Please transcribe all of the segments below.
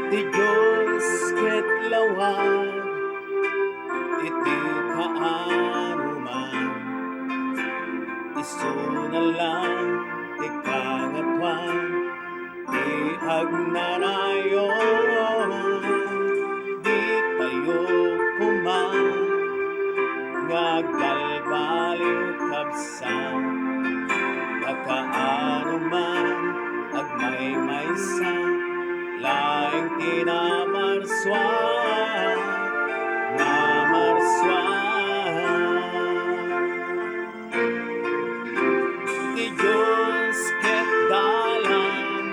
Ti Diyos ket lawag, iti kaanuman, isu na lang ti kangatoan, ti agnanayon, di tayo kuman, ngagbalbaliw kabsan, kakaanuman, agmaymaysa, laing tinamarswan, ti Diyos ket dalan,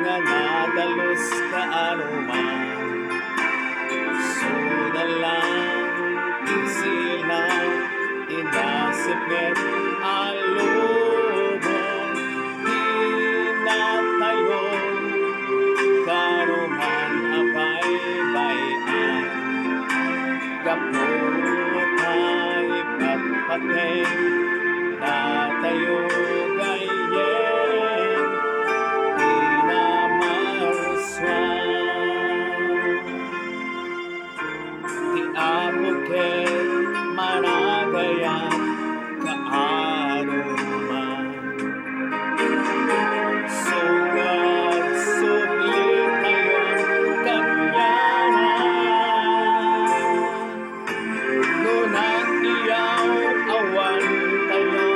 nga nadalos kaanuman, sunalang ti silang, inasip ket alubon, di natayo, kanuman abay-bayan, kaputay patpateng, natayo gayen, tinamarswan. Ti Apo ket managayan, kaanuman, sungag subli tayo kanyanan, nunang iyaw awan tayo,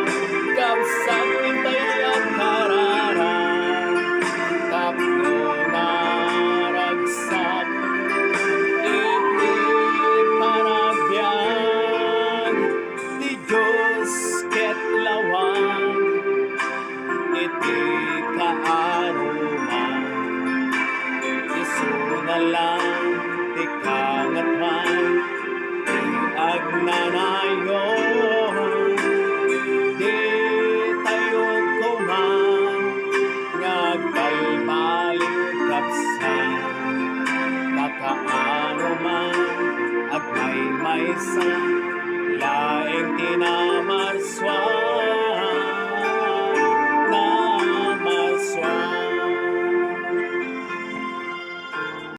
kapsat itay at hararan, tapno naragsak, iti panagbiag, ti Diyos ket lawag, iti kaanuman, isu na lang ti kangatoan, ti agnanayon, di tayo kuman, ngagbalbaliw kabsan, kakaanuman, agmaymaysa, laing tinamarswan.